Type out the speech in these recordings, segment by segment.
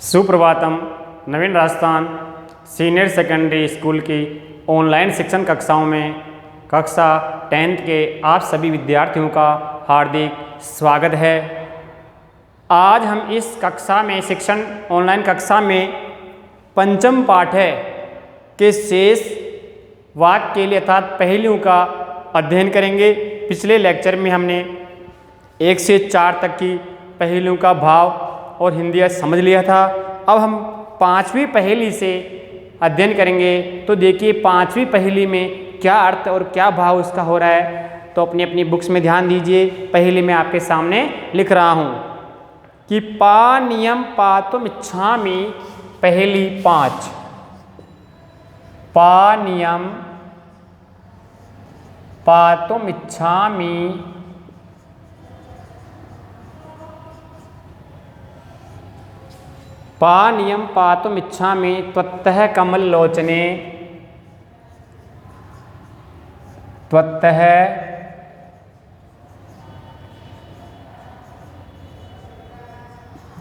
सुप्रभातम। नवीन Rajasthan senior secondary school की online शिक्षण कक्षाओं में कक्षा 10th के आप सभी विद्यार्थियों का हार्दिक स्वागत है। आज हम इस कक्षा में ऑनलाइन कक्षा में पंचम पाठ है के शेष वाक्य के लिए अर्थात पहेलियों का अध्ययन करेंगे। पिछले लेक्चर में हमने 1 से 4 तक की पहेलियों का भाव और हिंदी समझ लिया था। अब हम 5वीं पहेली से अध्ययन करेंगे। तो देखिए 5वीं पहेली में क्या अर्थ और क्या भाव उसका हो रहा है। तो अपनी अपनी बुक्स में ध्यान दीजिए। पहेली में आपके सामने लिख रहा हूँ कि पानियम पातुम इच्छामि। पहेली 5। पानियम पातुम इच्छामि पानियम पातुम इच्छामि त्वत्तः कमललोचने। त्वत्तः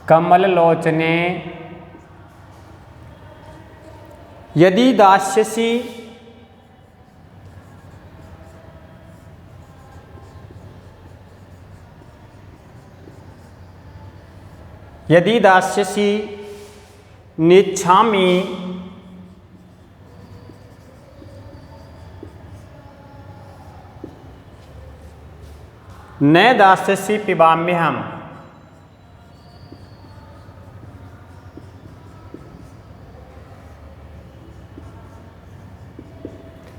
कमललोचने यदि दास्यसि यदि दास्यसि नेच्छामि न दास्यसि पिबाम्यहम्।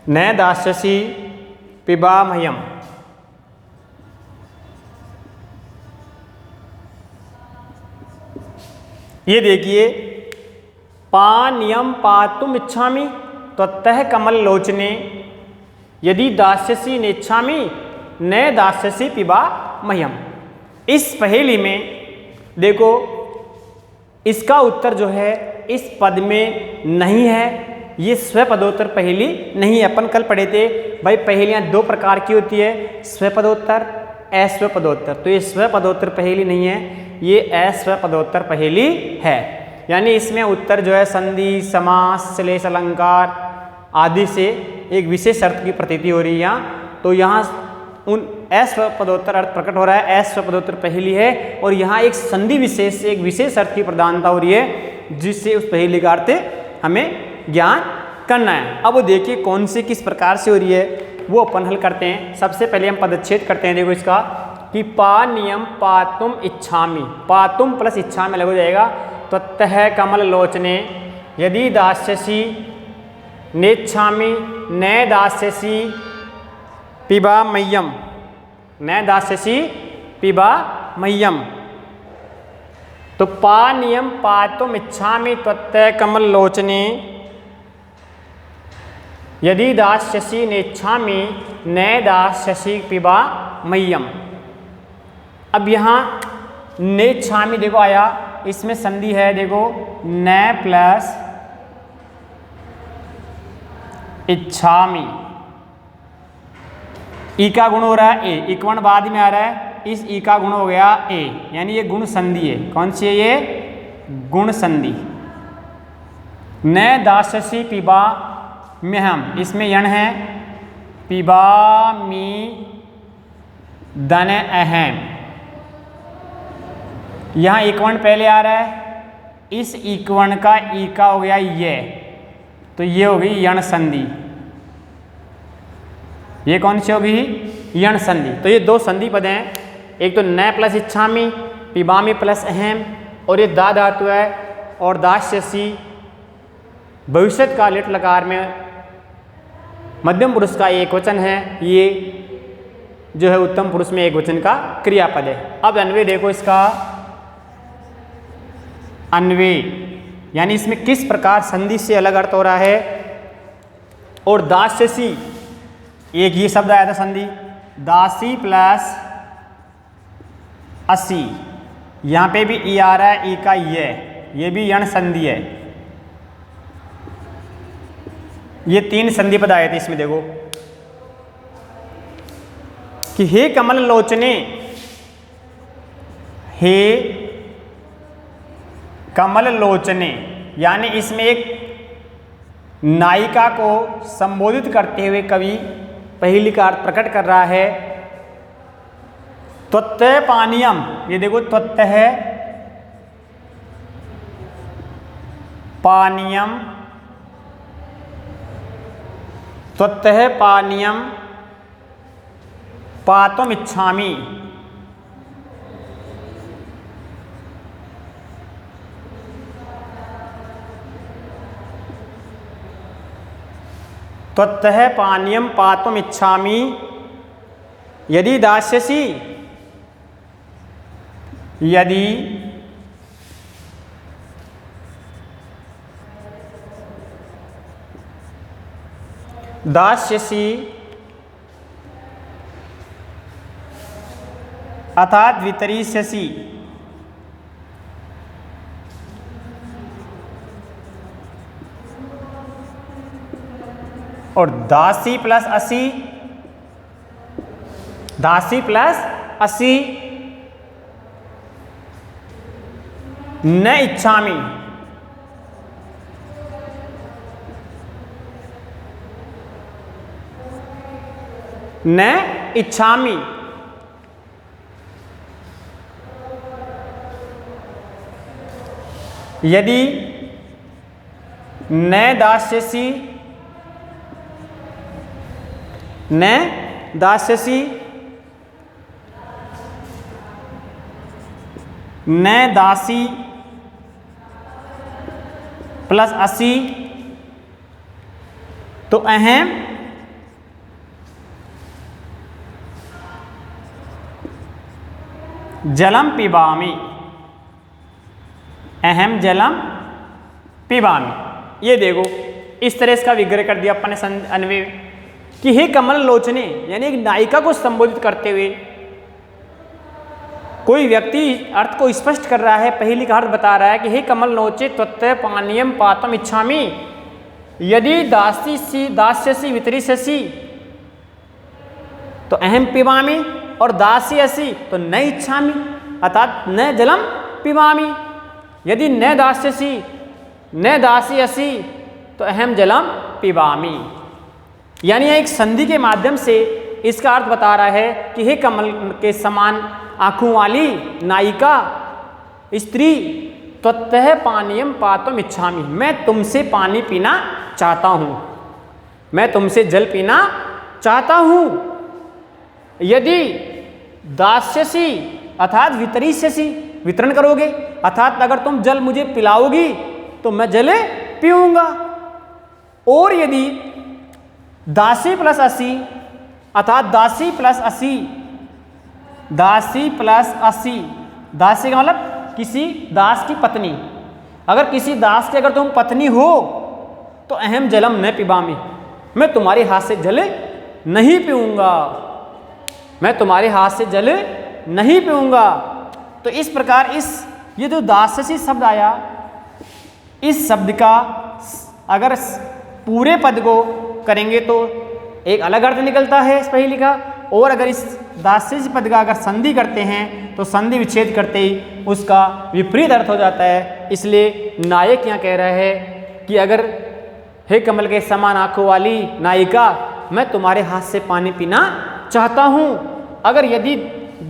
न दास्यसि पिबाम्यहम्। ये देखिए पानियम पातुम इच्छामि त्वत्तः कमललोचने यदि दास्यसि नेच्छामि न दास्यसि पिबा मह्यम। इस पहेली में देखो इसका उत्तर जो है इस पद में नहीं है। ये स्वपदोत्तर पहेली नहीं है। अपन कल पढ़े थे भाई पहेलियां 2 प्रकार की होती है, स्वपदोत्तर अस्वपदोत्तर। तो ये स्वपदोत्तर पहेली नहीं है, ये अस्वपदोत्तर पहेली है। यानी इसमें उत्तर जो है संधि समास श्लेष अलंकार आदि से एक विशेष अर्थ की प्रतीति हो रही है यहाँ। तो यहाँ उन अस्वपदोत्तर अर्थ प्रकट हो रहा है। अस्वपदोत्तर पहेली है और यहाँ एक संधि विशेष से एक विशेष अर्थ की प्रधानता हो रही है जिससे उस पहेली का अर्थ हमें ज्ञान करना है। अब वो देखिए कौन सी किस प्रकार से हो रही है वो अपन हल करते हैं। सबसे पहले हम पदच्छेद करते हैं। देखो इसका कि पानियम पातुम इच्छामि, पातुम प्लस इच्छा में लग हो जाएगा। त्वत्तः कमललोचने यदि दास्यसि नेच्छामि न दास्यसि पिबा मह्यम। न दास्यसि पिबा मह्यम। तो पानियम पातुम इच्छामि त्वत्तः कमललोचने यदि दास्यसि नेच्छामि न दास्यसि पिबा मह्यम। अब यहाँ नेच्छामि देखो आया, इसमें संधि है देखो न प्लस इच्छामि। ई का गुण हो रहा है ए, इक्वण बाद में आ रहा है, इस ई का गुण हो गया ए, यानी ये गुण संधि है। कौन सी है ये? गुण संधि। न दास्यसि पिबा म्यहम्, इसमें यण है पिबामि दन अहम। यहाँ इक्वण पहले आ रहा है, इस इक्वण का ई का हो गया ये, तो ये हो गई यण संधि। ये कौन सी होगी? यण संधि। तो ये 2 संधि पद हैं, एक तो न प्लस इच्छामि, पिबामि प्लस अहम, और ये दा धातु है और दास्यसि भविष्यत काल लिट लकार में मध्यम पुरुष का एक वचन है। ये जो है उत्तम पुरुष में एक वचन का क्रियापद है। अब अन्वय देखो इसका, अन्वय यानी इसमें किस प्रकार संधि से अलग अर्थ हो रहा है। और दास्यसि एक ये शब्द आया था संधि, दासी प्लस असी, यहाँ पे भी ई आ रहा है, ई का ये भी यण संधि है। ये 3 संधि पद आए थे इसमें देखो कि हे कमल लोचने, हे कमल लोचने, यानी इसमें एक नायिका को संबोधित करते हुए कवि पहेली का अर्थ प्रकट कर रहा है। त्वत्तः पानीयम, ये देखो त्वत्तः पानीयम, त्वत्तः पानीयम पातुम इच्छामि। त्वत्तः पानीयम पातुम इच्छामि यदि दास्यसि, यदि दास्यसि अर्थात वितरिष्यसि, और दासी प्लस असी, दासी प्लस असी न इच्छामि, न इच्छामि, यदि न दास्यसि, न दास्यसि, न दासी प्लस असी, तो अहम जलम पिबामि, अहम जलम पिबामि। ये देखो इस तरह इसका विग्रह कर दिया अपन ने अन्वय कि हे कमल लोचने, यानी एक नायिका को संबोधित करते हुए कोई व्यक्ति अर्थ को स्पष्ट कर रहा है, पहली का अर्थ बता रहा है कि हे कमल लोचे त्वत्तः पानीयम पातुम इच्छामि यदि दास्यसि वितरिष्यसि तो अहम पिबामि, और दास्यसि तो न इच्छामि अर्थात न जलम पिबामि, यदि न दास्यसि न दास्यसि तो अहम जलम पिबामि। यानी एक संधि के माध्यम से इसका अर्थ बता रहा है कि हे कमल के समान आंखों वाली नायिका स्त्री, त्वत्तः पानीयम पातुम इच्छामि, मैं तुमसे पानी पीना चाहता हूँ, मैं तुमसे जल पीना चाहता हूँ। यदि दास्यसि अर्थात वितरिष्यसि, वितरण करोगे, अर्थात अगर तुम जल मुझे पिलाओगी तो मैं जल पीऊँगा। और यदि दासी प्लस असी अर्थात दासी प्लस असी, दासी प्लस असी, दासी का मतलब किसी दास की पत्नी, अगर किसी दास की अगर तुम पत्नी हो तो अहम जलम न पिबामि, मैं तुम्हारे हाथ से जल नहीं पीऊँगा, मैं तुम्हारे हाथ से जल नहीं पीऊँगा। तो इस प्रकार ये जो दास्यसि शब्द आया, इस शब्द का अगर पूरे पद को करेंगे तो एक अलग अर्थ निकलता है इस पहेली का, और अगर इस दास्यसि पद का अगर संधि करते हैं तो संधि विच्छेद करते ही उसका विपरीत अर्थ हो जाता है। इसलिए नायक यहाँ कह रहा है कि अगर हे कमल के समान आंखों वाली नायिका, मैं तुम्हारे हाथ से पानी पीना चाहता हूँ, अगर यदि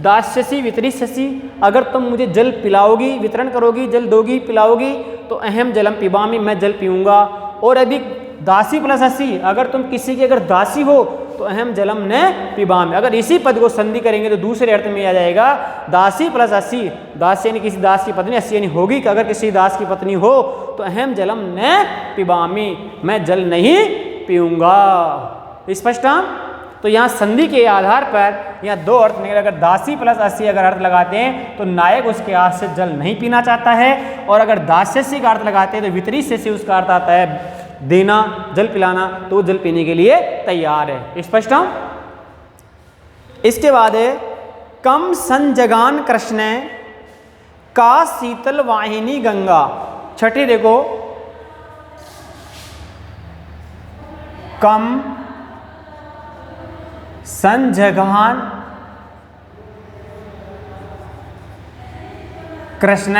दास्यसि वितरिष्यसि, अगर तुम मुझे जल पिलाओगी, वितरण करोगी, जल दोगी, पिलाओगी तो अहम जलम पिबामि, मैं जल पीऊँगा। और यदि दासी प्लस असी, अगर तुम किसी की अगर दासी हो तो अहम जलम न पिबामि, अगर इसी पद को संधि करेंगे तो दूसरे अर्थ में आ जाएगा दासी प्लस असी, दासी यानी किसी दास की पत्नी, असी यानी होगी कि अगर किसी दास की पत्नी हो तो अहम जलम न पिबामि, मैं जल नहीं पीऊँगा। स्पष्ट? तो यहाँ संधि के आधार पर यहाँ दो अर्थ निकले, अगर दासी प्लस असी अगर अर्थ लगाते हैं तो नायक उसके हाथ से जल नहीं पीना चाहता है, और अगर दास्यसि का अर्थ लगाते हैं तो वितरिष्यसि उसका अर्थ आता है देना, जल पिलाना, तो जल पीने के लिए तैयार है। स्पष्ट? इसके बाद है कम संजगान कृष्ण का शीतल वाहिनी गंगा। छठी देखो, कम संजगान कृष्ण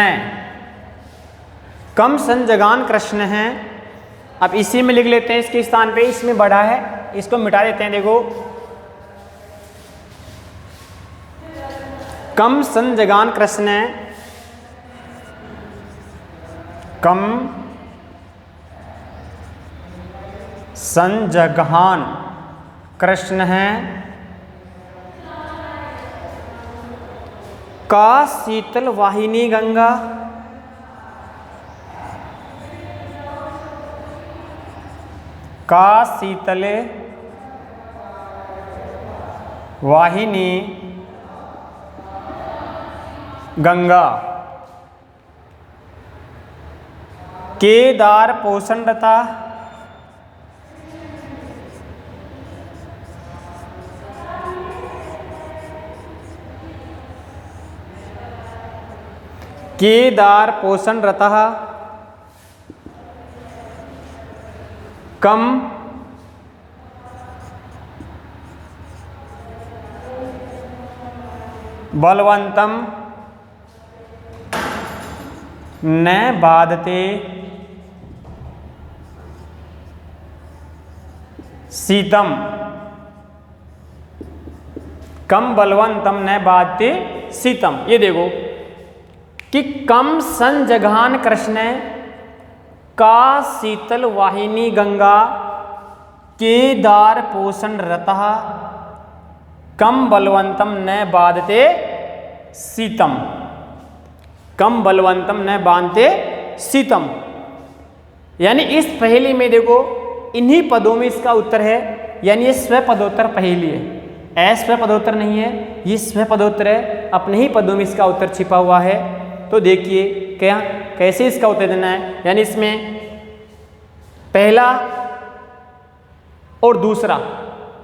कम संजगान कृष्ण हैं। अब इसी में लिख लेते हैं इसके स्थान पे, इसमें बड़ा है, इसको मिटा देते हैं। देखो कम संजगान कृष्ण है, कम संजगान कृष्ण हैं का शीतल वाहिनी गंगा, का शीतल वाहिनी गंगा केदार पोषणरता, केदार पोषणरता कम बलवंतम न बाधते शीतम, कम बलवंतम न बाधते शीतम। ये देखो कि कम संजघान कृष्ण का शीतल वाहिनी गंगा केदार पोषण रतः कम बलवंतम न बाधते शीतम, कम बलवंतम न बांधते शीतम। यानी इस पहेली में देखो इन्हीं पदों में इसका उत्तर है, यानी ये स्वपदोत्तर पहेली है, अस्वपदोत्तर नहीं है, ये स्वपदोत्तर है, अपने ही पदों में इसका उत्तर छिपा हुआ है। तो देखिए क्या कैसे इसका उत्तर देना है, यानी इसमें पहला और दूसरा,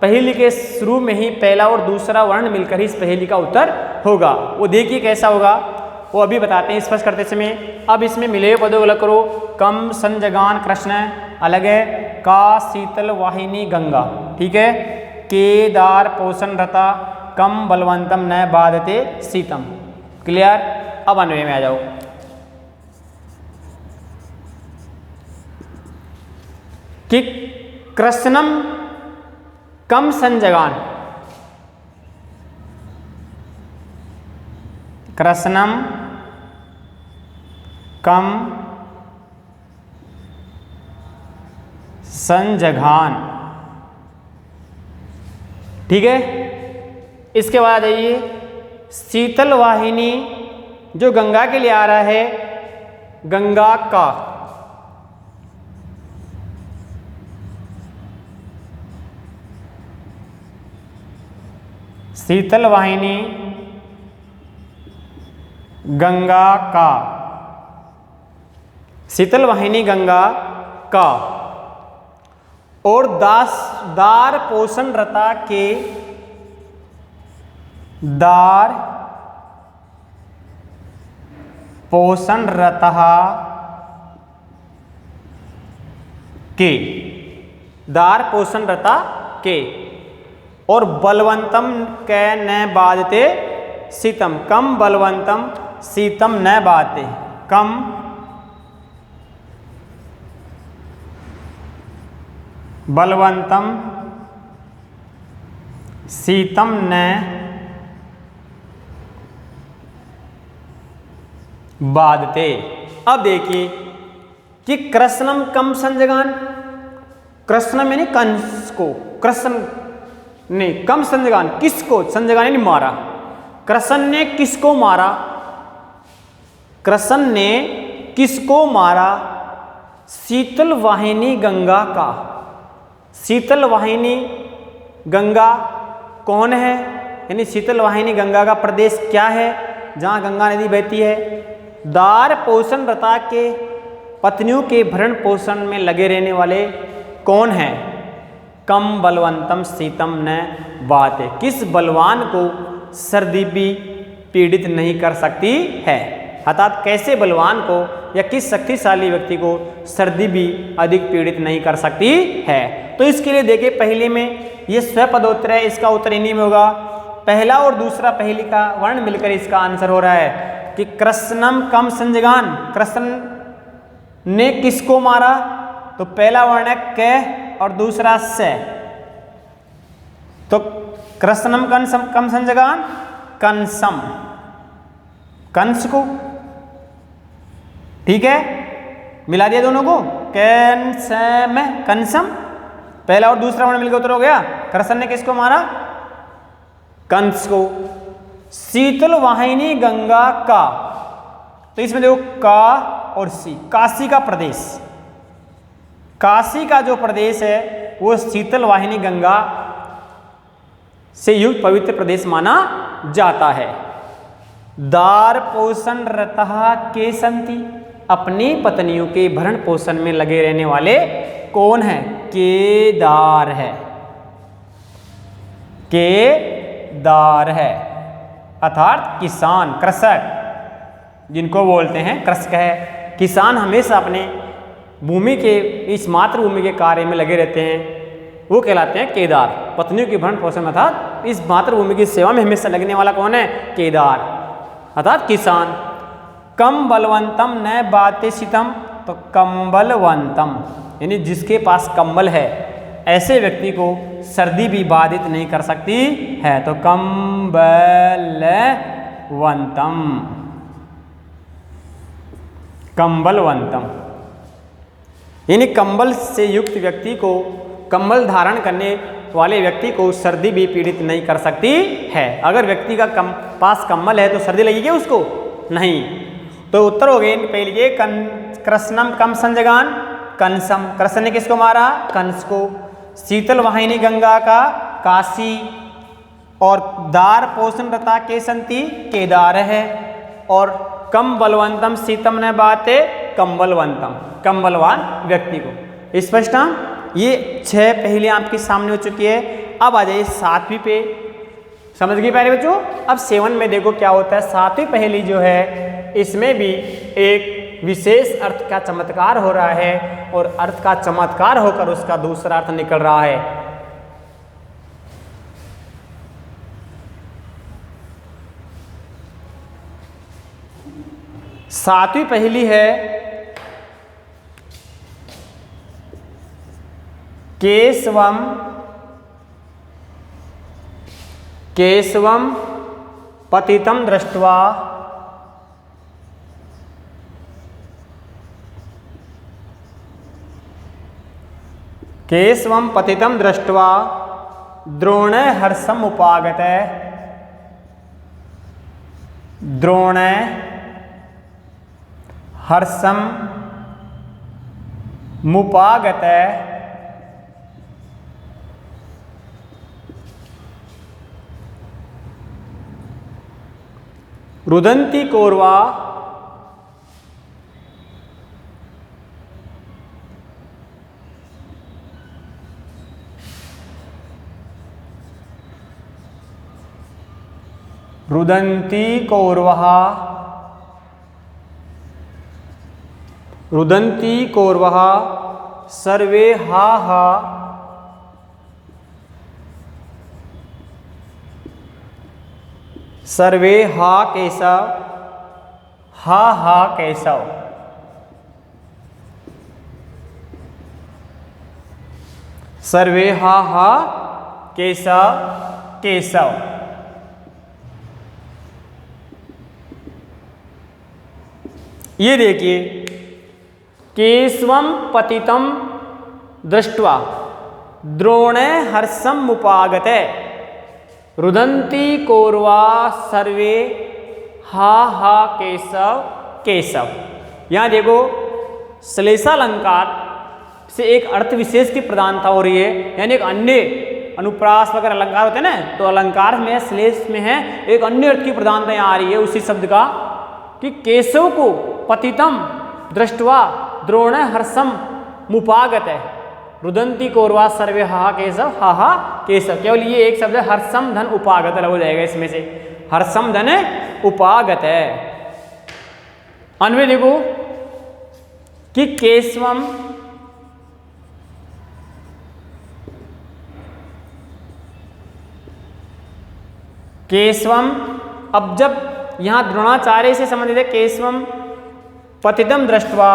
पहेली के शुरू में ही पहला और दूसरा वर्ण मिलकर ही इस पहेली का उत्तर होगा। वो देखिए कैसा होगा, वो अभी बताते हैं स्पष्ट करते समय। अब इसमें मिले पदों को अलग करो, कम संजगान कृष्ण अलग है, का शीतल वाहिनी गंगा, ठीक है, केदार पोषण रता कम बलवंतम न बाधते शीतम। क्लियर? अब अन्वय में आ जाओ। कि कृष्णम कम संजगान, कृष्णम कम संजघान, ठीक है। इसके बाद आइए शीतल वाहिनी, जो गंगा के लिए आ रहा है, गंगा का शीतल वाहिनी गंगा का, शीतल वाहिनी गंगा का और दार पोषण रता के, दार पोषण रता के, दार पोषण रता के और बलवंतम के न बाधते शीतम, कम बलवंतम शीतम न बाधते, कम बलवंतम शीतम न बाधते। अब देखिए कि कृष्णम कम संजगान, कृष्ण में नहीं कंस को, कृष्ण ने कम संजगान, किसको संजगान ने मारा, कृष्ण ने किसको मारा, कृष्ण ने किसको मारा, शीतल वाहिनी गंगा का। शीतल वाहिनी गंगा कौन है, यानी शीतल वाहिनी गंगा का प्रदेश क्या है, जहाँ गंगा नदी बहती है। दार पोषण रता के, पत्नियों के भरण पोषण में लगे रहने वाले कौन हैं, कम बलवंतम शीतम न बाधते, किस बलवान को सर्दी भी पीड़ित नहीं कर सकती है, अर्थात कैसे बलवान को या किस शक्तिशाली व्यक्ति को सर्दी भी अधिक पीड़ित नहीं कर सकती है। तो इसके लिए देखिए पहले में ये स्वपदोत्तर है, इसका उत्तर इन्हीं में होगा। पहला और दूसरा पहेली का वर्ण मिलकर इसका आंसर हो रहा है कि कृष्णम कम संजगान, कृष्ण ने किसको मारा? तो पहला वर्ण है क और दूसरा से, तो कृष्णम कंसम कम संजगान कंसम, कंस को। ठीक है, मिला दिया दोनों को, कंसम कंसम, पहला और दूसरा वर्ण मिलकर उत्तर हो गया। कृष्ण ने किसको मारा? कंस को। शीतल वाहिनी गंगा का, तो इसमें देखो का और सी, काशी का प्रदेश, काशी का जो प्रदेश है वो शीतल वाहिनी गंगा से युक्त पवित्र प्रदेश माना जाता है। दार पोषण रतः के संति, अपनी पत्नियों के भरण पोषण में लगे रहने वाले कौन है? केदार है, केदार है, अर्थात किसान, कृषक जिनको बोलते हैं कृषक है। किसान हमेशा अपने भूमि के, इस मातृभूमि के कार्य में लगे रहते हैं, वो कहलाते हैं केदार। पत्नियों की भरण पोषण अर्थात इस मातृभूमि की सेवा में हमेशा लगने वाला कौन है? केदार, अर्थात किसान। कम बलवंतम न बाते शीतम, तो कम्बलवंतम यानी जिसके पास कंबल है, ऐसे व्यक्ति को सर्दी भी बाधित नहीं कर सकती है, तो कम्बलवंतम, कंबलवंतम यानी कंबल से युक्त व्यक्ति को, कंबल धारण करने वाले व्यक्ति को सर्दी भी पीड़ित नहीं कर सकती है। अगर व्यक्ति का पास कंबल है तो सर्दी लगेगी उसको? नहीं। तो उत्तर हो गए पहले के, कृष्णम कम संजगान कंसम, कृष्ण ने किसको मारा? कंस को। शीतल वाहिनी गंगा का, काशी, और दार पोषण रता के संति, केदार है, और कम बलवंतम शीतम न बाते, कंबलवंतम, कंबलवान व्यक्ति को। स्पष्ट? ये 6 पहले आपके सामने हो चुकी है। अब आ जाइए 7वीं पे, समझ गए पहले बच्चों? अब 7 में देखो क्या होता है। 7वीं पहेली जो है इसमें भी एक विशेष अर्थ का चमत्कार हो रहा है, और अर्थ का चमत्कार होकर उसका दूसरा अर्थ निकल रहा है। सातवीं पहेली है, केशवम केशवम पतितम दृष्ट्वा, केशवम पतितम दृष्ट्वा द्रोण हर्षम उपागत, द्रोण हर्षम मुपागत, रुदंती कौरवा रुदंती कौरवः, रुदंती कौरवः सर्वे हा हा, सर्वे हा केशव, हा हा केशव, सर्वे हा हा केशव केशव। ये देखिए, केशवम पतितम दृष्ट्वा द्रोणे हर्षम मुपागते, रुदंती कौरवा सर्वे हा हा केशव केशव। यहाँ देखो श्लेषालंकार से एक अर्थ विशेष की प्रधानता हो रही है, यानी एक अन्य अनुप्रास वगैरह अलंकार होते हैं ना, तो अलंकार में श्लेष में है एक अन्य अर्थ की प्रधानता यहाँ आ रही है उसी शब्द का, कि केशव को पतितम दृष्ट्वा द्रोण हर्षम मुपागत है, रुदंती कौरवा सर्वे हा केशव, हा हा केशव। केवल ये एक शब्द है, हर्षम धन उपागत अलग हो जाएगा इसमें से, हर्षम धन उपागत है। अन्वय देखो कि केशवम केशवम, अब जब यहां द्रोणाचार्य से संबंधित है, केशवम पतितम दृष्ट्वा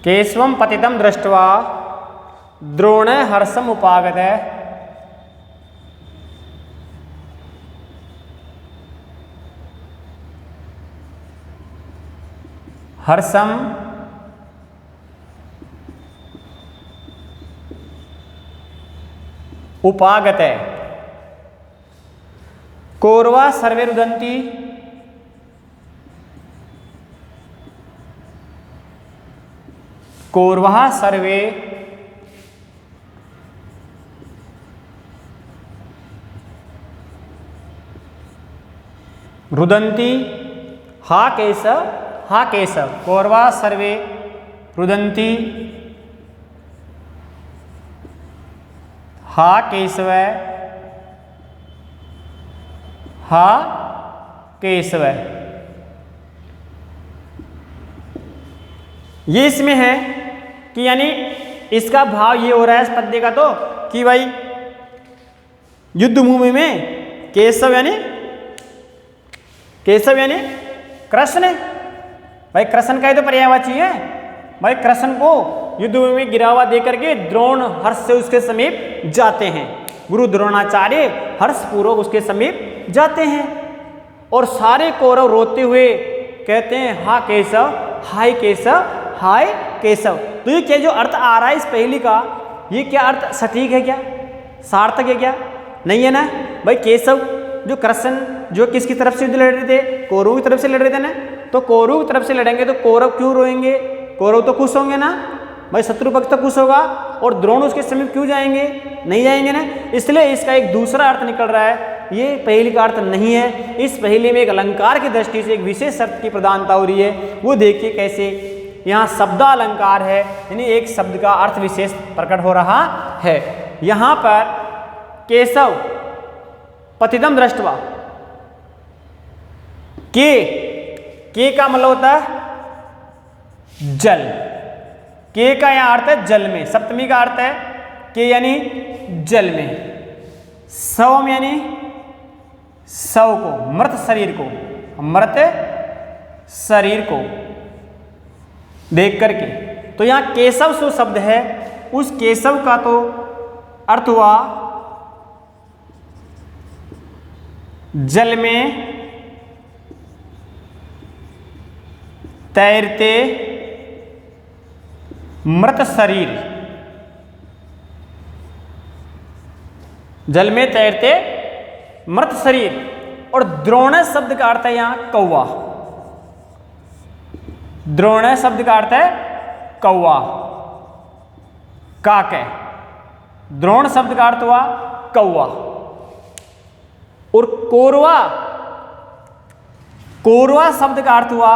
केशवम पतितम दृष्ट्वा द्रोण हर्षम उपागत। हर्षम उपागत। कौरवा सर्वे रुदन्ति। कौरवा सर्वे रुदन्ति। हा केशव, हा केशव। कौरवा सर्वे रुदन्ति। हा केशव, हा केशव। ये इसमें है कि यानी इसका भाव ये हो रहा है इस पद्य का तो कि भाई युद्ध भूमि में केशव यानी कृष्ण। भाई कृष्ण का ही तो पर्यायवाची है। भाई कृष्ण को युद्ध भूमि में गिरा हुआ देकर के द्रोण हर्ष से उसके समीप जाते हैं। गुरु द्रोणाचार्य हर्ष पूर्वक उसके समीप जाते हैं और सारे कौरव रोते हुए कहते हैं हा केशव, हाय केशव, हाय केशव। तो ये क्या जो अर्थ आ रहा है इस पहेली का, ये क्या अर्थ सटीक है, क्या सार्थक है, क्या नहीं है ना। भाई केशव जो कृष्ण जो किसकी तरफ से युद्ध लड़ रहे थे, कौरवों की तरफ से लड़ रहे थे ना। तो कौरवों की तरफ से लड़ेंगे तो कौरव क्यों रोएंगे, कौरव तो खुश होंगे ना। भाई शत्रु पक्ष तो खुश होगा और द्रोण उसके समीप क्यों जाएंगे, नहीं जाएंगे ना। इसलिए इसका एक दूसरा अर्थ निकल रहा है, ये पहेली का अर्थ नहीं है। इस पहेली में एक अलंकार की दृष्टि से एक विशेष अर्थ की प्रधानता हो रही है। वो देखिए कैसे यहाँ शब्दालंकार है, यानी एक शब्द का अर्थ विशेष प्रकट हो रहा है। यहाँ पर केशव पतितम दृष्ट्वा, के का मतलब होता है जल। के का यहाँ अर्थ है जल में, सप्तमी का अर्थ है के यानी जल में। सवम यानी सव को, मृत शरीर को, मृत शरीर को देख करके। तो यहाँ केशव जो शब्द है उस केशव का तो अर्थ हुआ जल में तैरते मृत शरीर, जल में तैरते मृत शरीर। और द्रोण शब्द का अर्थ है यहां कौवा। द्रोण शब्द का अर्थ है कौवा, काक है। द्रोण शब्द का अर्थ हुआ कौवा। और कौरवा, कौरवा शब्द का अर्थ हुआ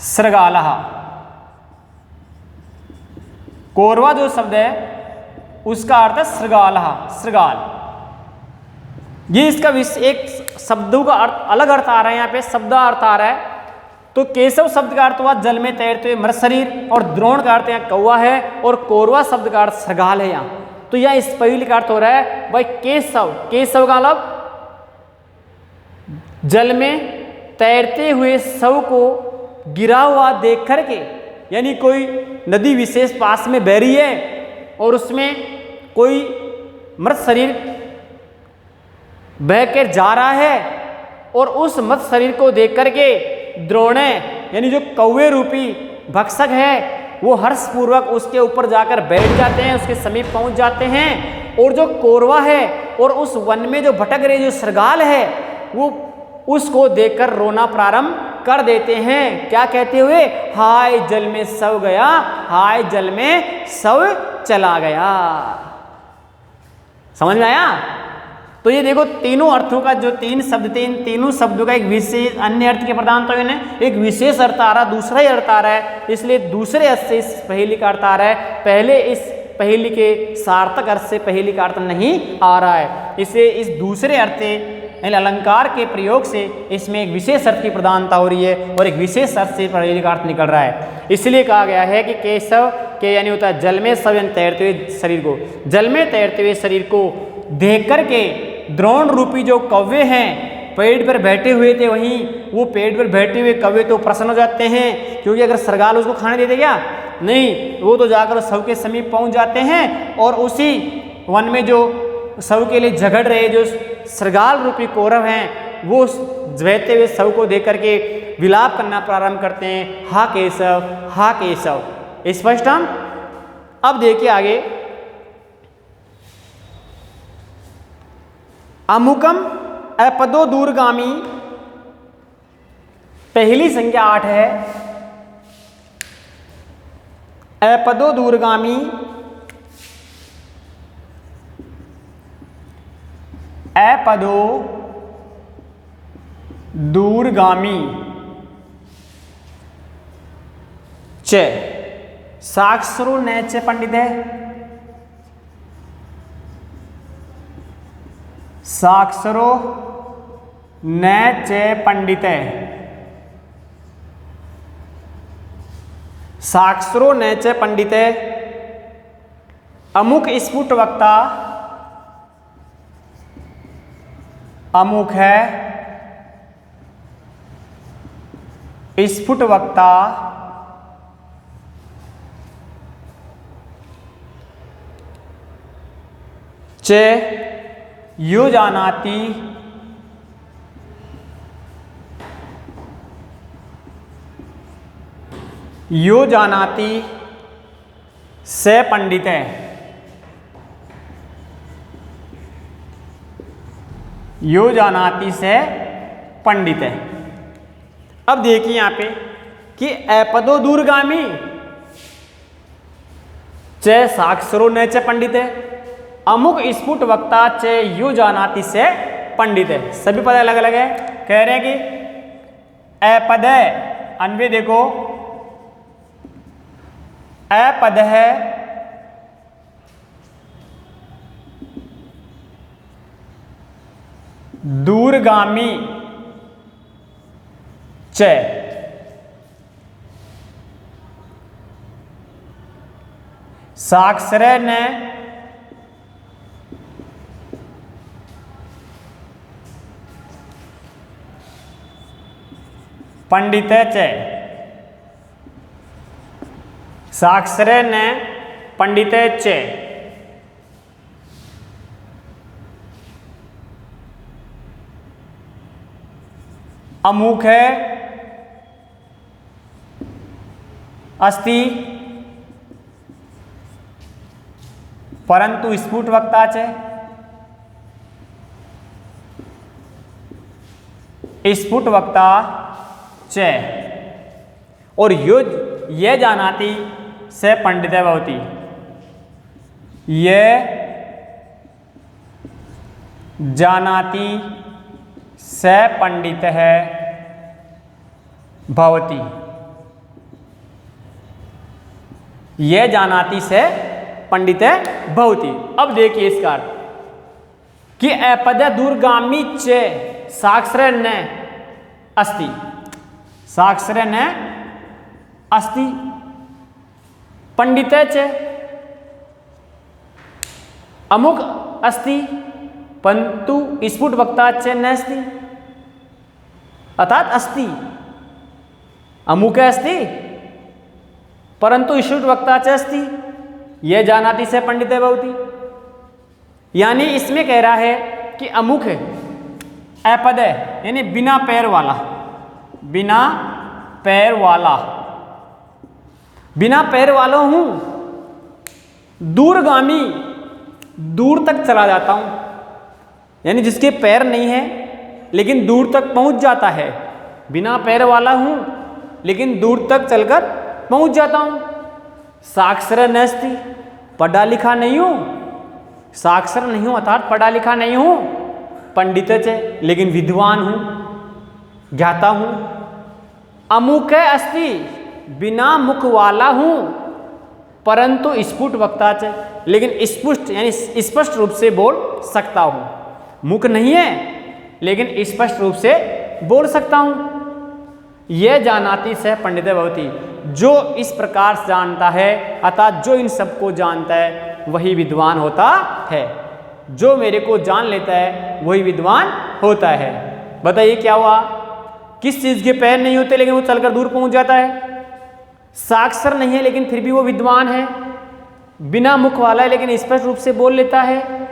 सृगालहा। कौरवा जो शब्द है उसका अर्थ है सृगालहा, सृगाल। ये इसका एक शब्दों का अर्थ अलग अर्थ आ रहा है, यहाँ पे शब्दार्थ आ रहा है। तो केशव शब्द का अर्थ हुआ जल में तैरते हुए मृत शरीर, और द्रोण का अर्थ यहाँ कौवा है, और कौरवा शब्द का अर्थ सृगाल है यहाँ। तो यह इस पहेली का अर्थ हो रहा है भाई केशव, केशव का मतलब जल में तैरते हुए शव को गिरा हुआ देख करके, यानी कोई नदी विशेष पास में बह रही है और उसमें कोई मृत शरीर बह कर जा रहा है, और उस मृत शरीर को देख करके द्रोण यानी जो कौवे रूपी भक्षक है वो हर्षपूर्वक उसके ऊपर जाकर बैठ जाते हैं, उसके समीप पहुंच जाते हैं। और जो कौरवा है और उस वन में जो भटक रहे जो सृगाल है वो उसको देखकर रोना प्रारंभ कर देते हैं। क्या कहते हुए, हाय जल में सव गया, हाय जल में सव चला गया। समझ में आया। तो ये देखो तीनों अर्थों का जो तीन शब्द थे, इन तीनों शब्दों का एक विशेष अन्य अर्थ के प्रदान तो इन्हें एक विशेष अर्थ आ रहा, दूसरा ही अर्थ आ रहा है। इसलिए दूसरे अर्थ से इस पहेली का अर्थ आ रहा है, पहले इस पहेली के सार्थक अर्थ से पहेली का अर्थ नहीं आ रहा है। इसलिए इस दूसरे अर्थ यानी अलंकार के प्रयोग से इसमें एक विशेष अर्थ की प्रधानता हो रही है और एक विशेष अर्थ से पहेली का अर्थ निकल रहा है। इसलिए कहा गया है कि केशव के यानी होता है जल में सव यानी तैरते हुए शरीर को, जल में तैरते हुए शरीर को देख करके द्रोण रूपी जो कौवे हैं पेड़ पर बैठे हुए थे, वहीं वो पेड़ पर बैठे हुए कौवे तो प्रसन्न हो जाते हैं, क्योंकि अगर सरगाल उसको खाने देते क्या, नहीं, वो तो जाकर शव के समीप पहुंच जाते हैं और उसी वन में जो शव के लिए झगड़ रहे जो सरगाल रूपी कौरव हैं, वो बहते हुए शव को देख करके विलाप करना प्रारंभ करते हैं, हा केशव, हा केशव। स्पष्ट हम। अब देखिए आगे, अमुकम अपदो दूरगामी, पहली संज्ञा 8 है। अपदो दूरगामी, अपदो दूरगामी च, साक्षरो न च पंडित है, साक्षरो न च पंडित है, साक्षरो न च पंडित है। अमुक स्फुट वक्ता, अमुक है स्फुट वक्ता, च यो जानाति, यो जानाति से पंडित है, यो जानाति से पंडित है। अब देखिए यहां पे कि अपदो दूरगामी च साक्षरो न च पंडित है, अमुक स्फुट वक्ता च यो जानाति से पंडित है। सभी पद अलग अलग है। कह रहे हैं कि अपद है, अन्वय देखो, अपद है दूरगामी च, साक्षर ने पंडित च, साक्षर ने पंडित च। अमुक है अस्ति परंतु स्फुट वक्ता च, स्फुट वक्ता च, और ये जानाति से पंडित भवति, ये जानाति से पंडित है भवति, ये जानाति से पंडित है भवति। अब देखिए इसका अर्थ कि अपद दूरगामी च साक्षर न अस्ति, साक्षर न अस्ति पंडित च, अमुक अस्ति परंतु स्फुट वक्ता च न अस्ति, अर्थात अस्ति अमुक अस्ति परंतु स्फुट वक्ता च अस्ति, यह जानाति से पंडित है भवति। यानी इसमें कह रहा है कि अमुक है अपद है, यानी बिना पैर वाला, बिना पैर वाला, बिना पैर वाला हूं, दूरगामी, दूर तक चला जाता हूं, यानी जिसके पैर नहीं है लेकिन दूर तक पहुंच जाता है, बिना पैर वाला हूं लेकिन दूर तक चलकर पहुंच जाता हूं। साक्षर नस्ति, पढ़ा लिखा नहीं हूं, साक्षर नहीं हूं अर्थात पढ़ा लिखा नहीं हूं, पंडित च लेकिन विद्वान हूं, ज्ञाता हूं। अमुक अस्ति, बिना मुख वाला हूं परंतु स्फुट वक्ता च, लेकिन स्पुष्ट यानी स्पष्ट रूप से बोल सकता हूं। मुख नहीं है लेकिन स्पष्ट रूप से बोल सकता हूं। यह जानाति से पंडित भवति, जो इस प्रकार से जानता है अर्थात जो इन सबको जानता है वही विद्वान होता है, जो मेरे को जान लेता है वही विद्वान होता है। बताइए क्या हुआ? किस चीज के पैर नहीं होते लेकिन वो चलकर दूर पहुंच जाता है? साक्षर नहीं है लेकिन फिर भी वो विद्वान है। बिना मुख वाला है लेकिन स्पष्ट रूप से बोल लेता है।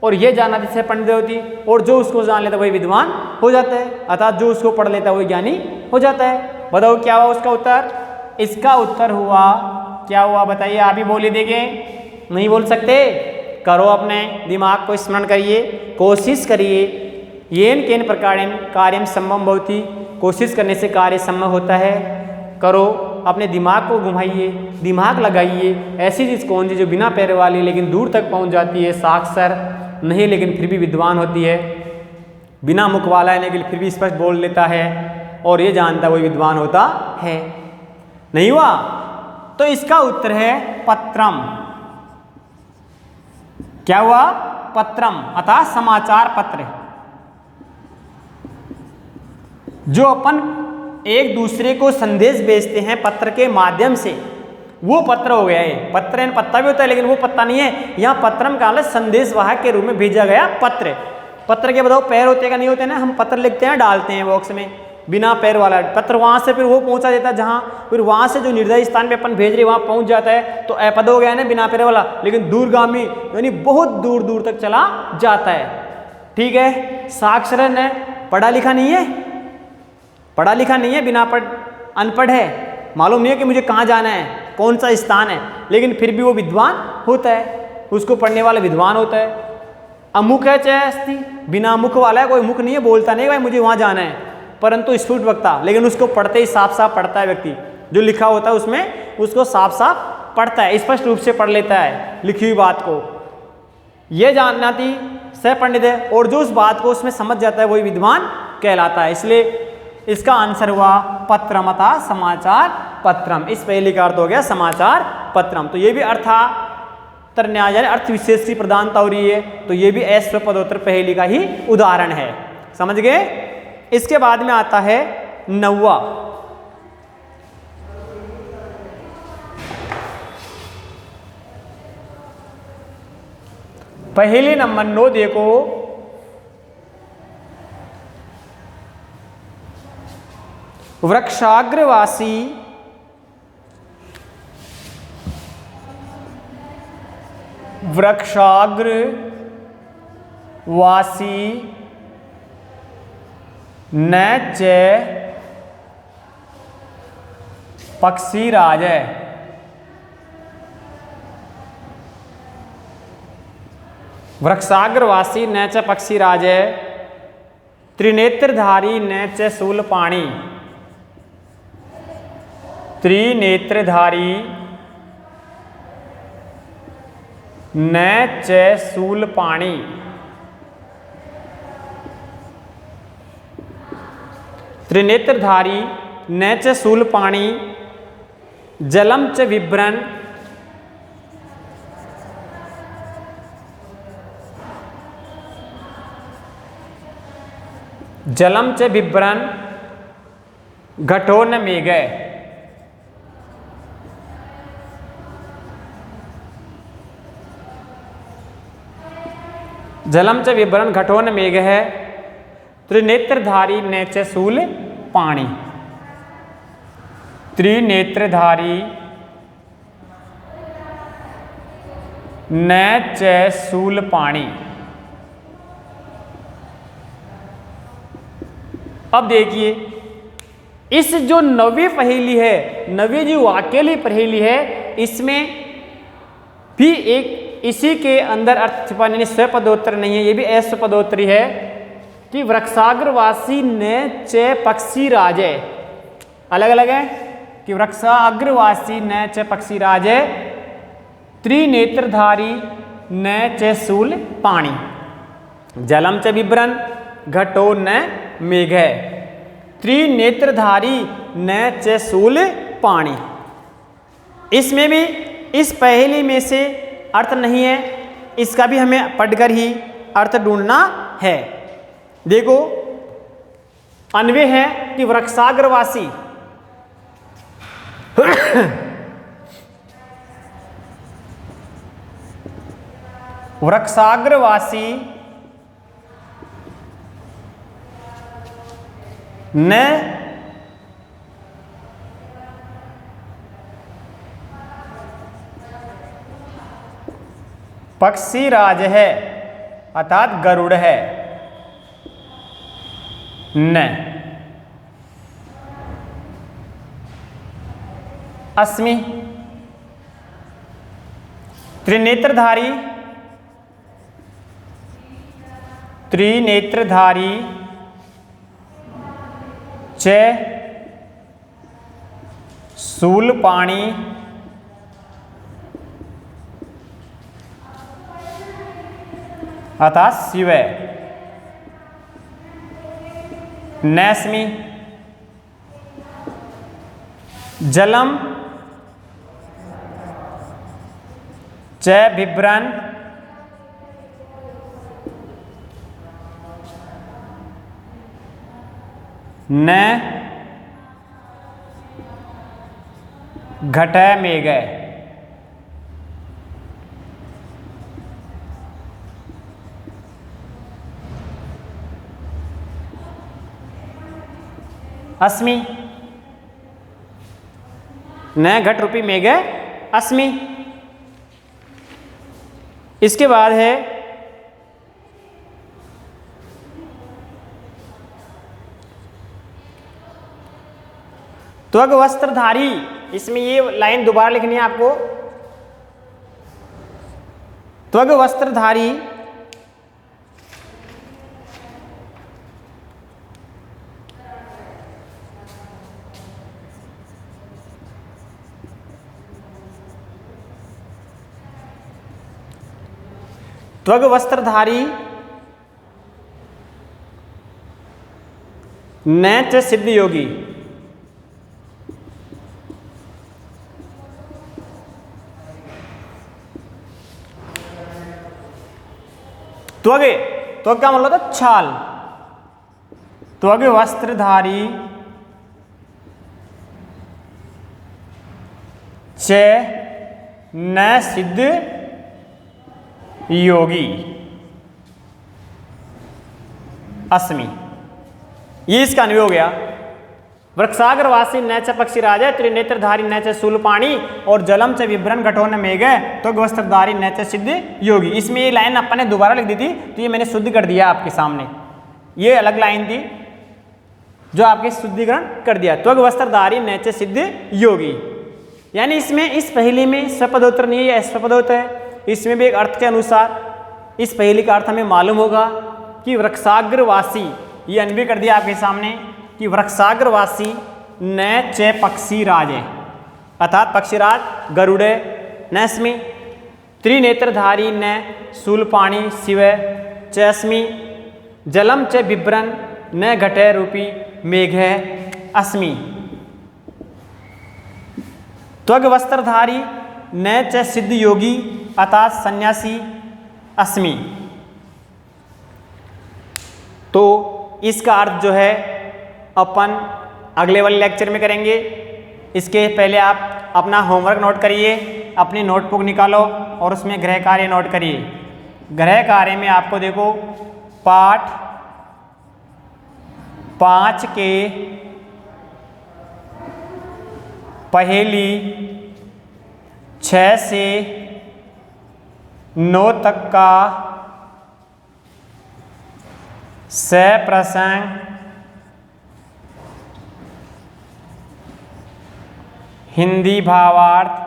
और ये जाना जिसे पंडित होती, और जो उसको जान लेता है वही विद्वान हो जाता है, अर्थात जो उसको पढ़ लेता है वही ज्ञानी हो जाता है। बताओ क्या हुआ उसका उत्तर? इसका उत्तर हुआ, क्या हुआ बताइए? आप ही बोलिए, देखें। नहीं बोल सकते? करो, अपने दिमाग को स्मरण करिए, कोशिश करिए। येन केन प्रकारेण कार्यम संभव भवति, कोशिश करने से कार्य संभव होता है। करो, अपने दिमाग को घुमाइए, दिमाग लगाइए। ऐसी चीज़ कौन सी जो बिना पैर वाली लेकिन दूर तक पहुंच जाती है, साक्षर नहीं लेकिन फिर भी विद्वान होती है, बिना मुख वाला है लेकिन फिर भी स्पष्ट बोल लेता है, और ये जानता है वही विद्वान होता है। नहीं हुआ? तो इसका उत्तर है पत्रम। क्या हुआ? पत्रम, अर्थात समाचार पत्र। जो अपन एक दूसरे को संदेश भेजते हैं पत्र के माध्यम से, वो पत्र हो गया है। पत्र यानी पत्ता भी होता है लेकिन वो पत्ता नहीं है। यहाँ पत्रम का मतलब संदेश वाहक के रूप में भेजा गया पत्र। पत्र के बताओ पैर होते का नहीं होते ना? हम पत्र लिखते हैं, डालते हैं बॉक्स में, बिना पैर वाला पत्र। वहां से फिर वो पहुंचा देता है जहां, फिर वहां से जो निर्धारित स्थान पे अपन भेज रहे वहां पहुंच जाता है। तो अपद हो गया ना बिना पैर वाला, लेकिन दूरगामी यानी बहुत दूर दूर तक चला जाता है। ठीक है। साक्षर है, पढ़ा लिखा नहीं है, पढ़ा लिखा नहीं है, बिना पढ़ अनपढ़ है, मालूम नहीं है कि मुझे कहाँ जाना है, कौन सा स्थान है, लेकिन फिर भी वो विद्वान होता है, उसको पढ़ने वाला विद्वान होता है। अमुख है चाहे अस्थि, बिना मुख वाला है, कोई मुख नहीं है, बोलता नहीं भाई मुझे वहाँ जाना है, परंतु स्फुट वक्ता, लेकिन उसको पढ़ते ही साफ साफ पढ़ता है व्यक्ति। जो लिखा होता है उसमें उसको साफ साफ पढ़ता है, स्पष्ट रूप से पढ़ लेता है लिखी हुई बात को। यह जानना थी सह पंडित है, और जो उस बात को उसमें समझ जाता है वही विद्वान कहलाता है। इसलिए इसका आंसर हुआ पत्रम, अतः समाचार पत्रम। इस पहले का अर्थ हो गया समाचार पत्रम। तो ये भी अर्थांतर न्याय यानी अर्थ विशेष की प्रधानता हो रही है, तो ये भी अस्वपदोत्तर पहेली का ही उदाहरण है। समझ गए? इसके बाद में आता है 9वां। पहेली नंबर 9 देखो। वृक्षाग्रवासी न च पक्षीराज। वृक्षाग्रवासी न च पक्षीराज, त्रिनेत्रधारी न च शूलपाणी। त्रिनेत्रधारी न च शूलपाणी। त्रिनेत्रधारी न च शूलपाणी, जलम च बिभ्रन। जलम च बिभ्रन घटो न मेघ। जलम च बिभ्रन घटो न मेघ है, त्रिनेत्रधारी न च शूलपाणी। त्रिनेत्रधारी न च शूलपाणी। अब देखिए इस जो 9वीं पहेली है, 9वीं जो अकेली पहेली है, इसमें भी एक इसी के अंदर अर्थ छिपा, यानी स्वपदोत्तर नहीं है, ये भी अस्वपदोत्तरी है कि वृक्षाग्रवासी ने च पक्षीराज। अलग अलग है कि वृक्षाग्रवासी न च पक्षीराज, त्रिनेत्रधारी न च शूलपाणी, जलम च बिभ्रन घटो न मेघ। त्रिनेत्रधारी न च शूलपाणी। इसमें भी इस पहेली में से अर्थ नहीं है, इसका भी हमें पढ़कर ही अर्थ ढूंढना है। देखो अन्वय है कि वृक्षाग्रवासी वृक्षाग्रवासी न पक्षीराज है अर्थात गरुड़ है। न अस्मि त्रिनेत्रधारी च शूलपाणी अर्थात शिव। नैस्मि जलम च बिभ्रन न घट मेघ। अस्मि न घट रूपी मेघ अस्मि। इसके बाद है त्वग वस्त्रधारी। इसमें ये लाइन दोबारा लिखनी है आपको। त्वग वस्त्रधारी त्वग वस्त्रधारी न च सिद्ध योगी। त्वग त्वग का मतलब था छाल। त्वग वस्त्रधारी च न सिद्ध योगी अस्मि। ये इसका अन्वय हो गया। वृक्षाग्रवासी न च पक्षीराज त्रिनेत्रधारी न च शूलपाणी और जलम च विभ्रन घटो न मेघ त्वग वस्त्रधारी न च सिद्ध योगी। इसमें ये लाइन अपन ने दोबारा लिख दी थी तो ये मैंने शुद्ध कर दिया आपके सामने। ये अलग लाइन थी जो आपके शुद्धिकरण कर दिया। त्वग वस्त्रधारी न च सिद्ध योगी यानी इसमें इस पहेली में स्वपदोत्तर नहीं है, स्वपदोत्तर है। इसमें भी एक अर्थ के अनुसार इस पहेली का अर्थ हमें मालूम होगा कि वृक्षाग्रवासी, ये अन्वय कर दिया आपके सामने कि वृक्षाग्रवासी न च पक्षीराज है अर्थात पक्षीराज गरुड़। नैस्मि त्रिनेत्रधारी न शूलपाणी शिव चस्मि जलम च बिभ्रन न घटे रूपी मेघ अस्मि। त्वग वस्त्रधारी न च सिद्ध योगी अर्थात सन्यासी अस्मि। तो इसका अर्थ जो है अपन अगले वाले लेक्चर में करेंगे। इसके पहले आप अपना होमवर्क नोट करिए, अपनी नोटबुक निकालो और उसमें गृह कार्य नोट करिए। गृह कार्य में आपको देखो पाठ 5 के पहेली 6 से 9 तक का प्रसंग हिंदी भावार्थ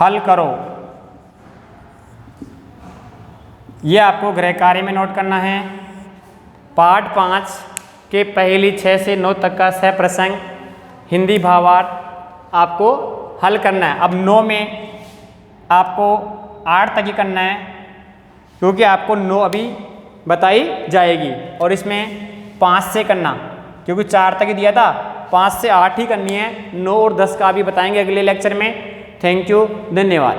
हल करो। ये आपको गृह कार्य में नोट करना है। पाठ 5 के पहेली 6 से 9 तक का प्रसंग हिंदी भावार्थ आपको हल करना है। अब 9 में आपको 8 तक ही करना है क्योंकि आपको 9 अभी बताई जाएगी और इसमें 5 से करना क्योंकि 4 तक ही दिया था, 5 से 8 ही करनी है। 9 और 10 का भी बताएंगे अगले लेक्चर में। थैंक यू, धन्यवाद।